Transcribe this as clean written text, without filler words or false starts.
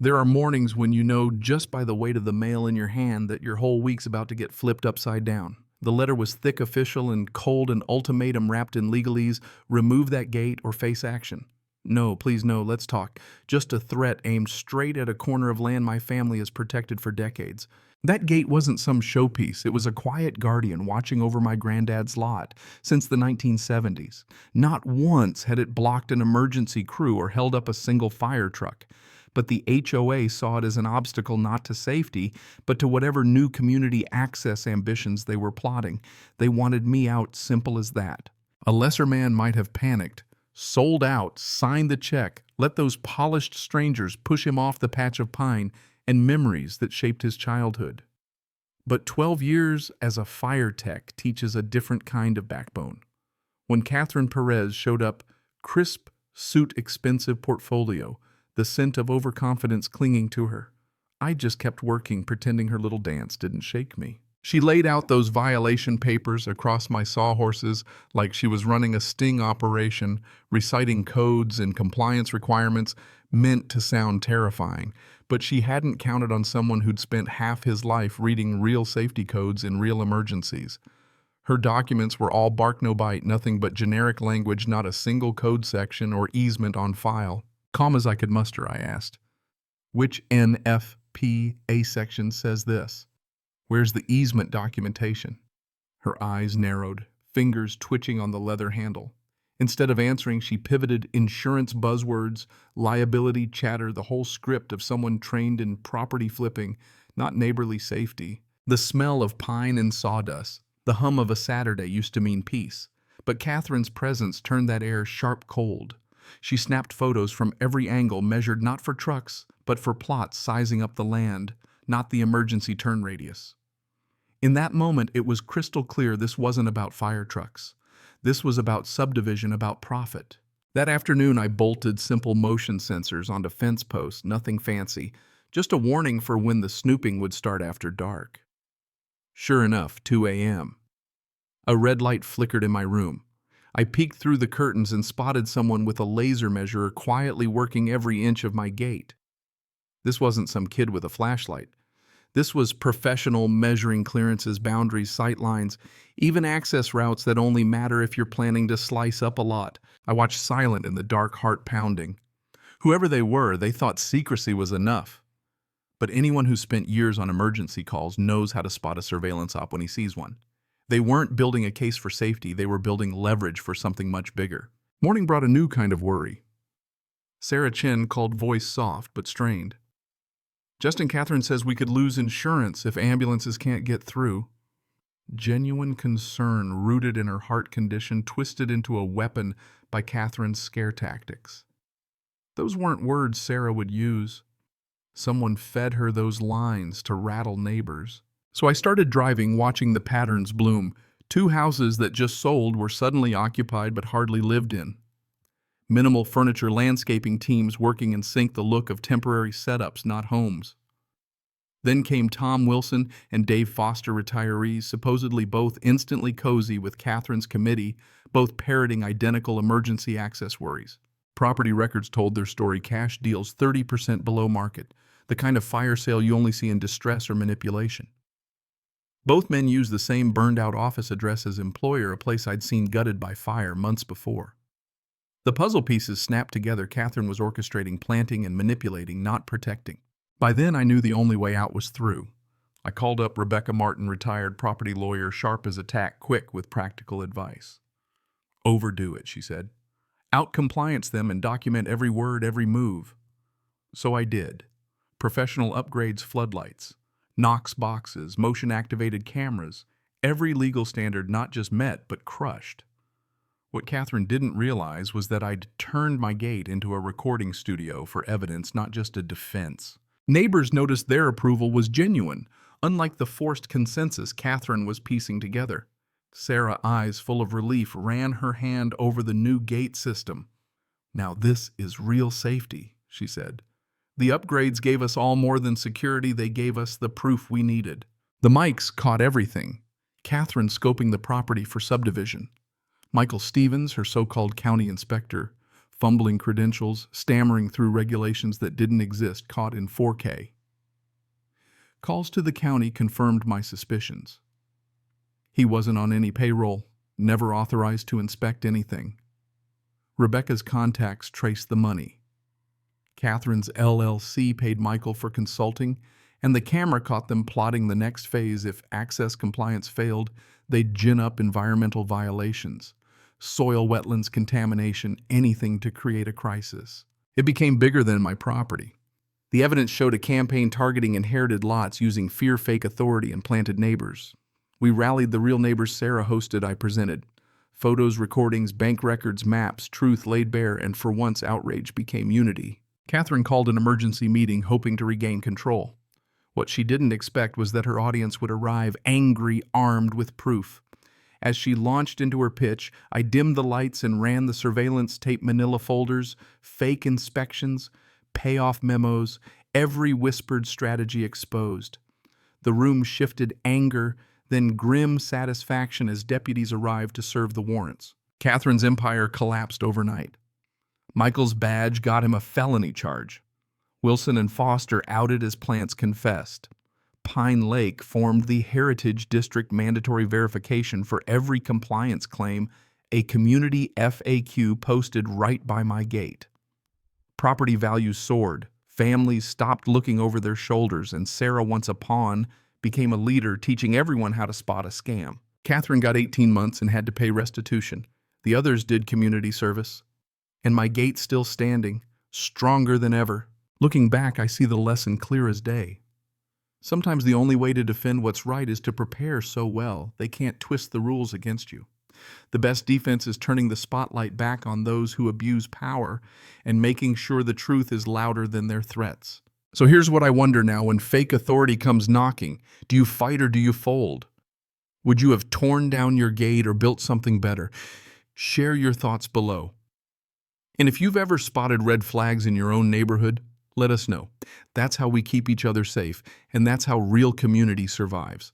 There are mornings when you know just by the weight of the mail in your hand that your whole week's about to get flipped upside down. The letter was thick, official, and cold, an ultimatum wrapped in legalese: remove that gate or face action. No, please no, let's talk. Just a threat aimed straight at a corner of land my family has protected for decades. That gate wasn't some showpiece. It was a quiet guardian watching over my granddad's lot since the 1970s. Not once had it blocked an emergency crew or held up a single fire truck. But the HOA saw it as an obstacle not to safety, but to whatever new community access ambitions they were plotting. They wanted me out, simple as that. A lesser man might have panicked, sold out, signed the check, let those polished strangers push him off the patch of pine and memories that shaped his childhood. But 12 years as a fire tech teaches a different kind of backbone. When Catherine Perez showed up, crisp, suit-expensive portfolio, the scent of overconfidence clinging to her, I just kept working, pretending her little dance didn't shake me. She laid out those violation papers across my sawhorses like she was running a sting operation, reciting codes and compliance requirements meant to sound terrifying. But she hadn't counted on someone who'd spent half his life reading real safety codes in real emergencies. Her documents were all bark no bite, nothing but generic language, not a single code section or easement on file. Calm as I could muster, I asked. Which NFPA section says this? Where's the easement documentation? Her eyes narrowed, fingers twitching on the leather handle. Instead of answering, she pivoted insurance buzzwords, liability chatter, the whole script of someone trained in property flipping, not neighborly safety. The smell of pine and sawdust, the hum of a Saturday used to mean peace. But Catherine's presence turned that air sharp cold. She snapped photos from every angle, measured not for trucks, but for plots, sizing up the land, not the emergency turn radius. In that moment, it was crystal clear this wasn't about fire trucks. This was about subdivision, about profit. That afternoon, I bolted simple motion sensors onto fence posts, nothing fancy, just a warning for when the snooping would start after dark. Sure enough, 2 a.m. A red light flickered in my room. I peeked through the curtains and spotted someone with a laser measurer quietly working every inch of my gate. This wasn't some kid with a flashlight. This was professional, measuring clearances, boundaries, sight lines, even access routes that only matter if you're planning to slice up a lot. I watched silent in the dark, heart pounding. Whoever they were, they thought secrecy was enough. But anyone who spent years on emergency calls knows how to spot a surveillance op when he sees one. They weren't building a case for safety, they were building leverage for something much bigger. Morning brought a new kind of worry. Sarah Chin called, voice soft but strained. Justin, Catherine says we could lose insurance if ambulances can't get through. Genuine concern rooted in her heart condition, twisted into a weapon by Catherine's scare tactics. Those weren't words Sarah would use. Someone fed her those lines to rattle neighbors. So I started driving, watching the patterns bloom. 2 houses that just sold were suddenly occupied but hardly lived in. Minimal furniture landscaping teams working in sync, the look of temporary setups, not homes. Then came Tom Wilson and Dave Foster, retirees, supposedly both instantly cozy with Catherine's committee, both parroting identical emergency access worries. Property records told their story: cash deals 30% below market, the kind of fire sale you only see in distress or manipulation. Both men used the same burned-out office address as employer, a place I'd seen gutted by fire months before. The puzzle pieces snapped together. Catherine was orchestrating, planting, and manipulating, not protecting. By then, I knew the only way out was through. I called up Rebecca Martin, retired property lawyer, sharp as a tack, quick with practical advice. Overdo it, she said. Out-compliance them and document every word, every move. So I did. Professional upgrades, floodlights, Knox boxes, motion-activated cameras, every legal standard not just met, but crushed. What Catherine didn't realize was that I'd turned my gate into a recording studio for evidence, not just a defense. Neighbors noticed their approval was genuine, unlike the forced consensus Catherine was piecing together. Sarah, eyes full of relief, ran her hand over the new gate system. Now this is real safety, she said. The upgrades gave us all more than security, they gave us the proof we needed. The mics caught everything. Catherine scoping the property for subdivision. Michael Stevens, her so-called county inspector, fumbling credentials, stammering through regulations that didn't exist, caught in 4K. Calls to the county confirmed my suspicions. He wasn't on any payroll, never authorized to inspect anything. Rebecca's contacts traced the money. Catherine's LLC paid Michael for consulting, and the camera caught them plotting the next phase. If access compliance failed, they'd gin up environmental violations, soil wetlands contamination, anything to create a crisis. It became bigger than my property. The evidence showed a campaign targeting inherited lots using fear-fake authority and planted neighbors. We rallied the real neighbors Sarah hosted. I presented photos, recordings, bank records, maps, truth laid bare, and for once outrage became unity. Catherine called an emergency meeting, hoping to regain control. What she didn't expect was that her audience would arrive, angry, armed with proof. As she launched into her pitch, I dimmed the lights and ran the surveillance tape manila folders, fake inspections, payoff memos, every whispered strategy exposed. The room shifted, anger, then grim satisfaction as deputies arrived to serve the warrants. Catherine's empire collapsed overnight. Michael's badge got him a felony charge. Wilson and Foster outed as plants confessed. Pine Lake formed the Heritage District mandatory verification for every compliance claim, a community FAQ posted right by my gate. Property values soared. Families stopped looking over their shoulders, and Sarah, once a pawn, became a leader, teaching everyone how to spot a scam. Catherine got 18 months and had to pay restitution. The others did community service. And my gate still standing, stronger than ever. Looking back, I see the lesson clear as day. Sometimes the only way to defend what's right is to prepare so well they can't twist the rules against you. The best defense is turning the spotlight back on those who abuse power and making sure the truth is louder than their threats. So here's what I wonder now: when fake authority comes knocking, do you fight or do you fold? Would you have torn down your gate or built something better? Share your thoughts below. And if you've ever spotted red flags in your own neighborhood, let us know. That's how we keep each other safe, and that's how real community survives.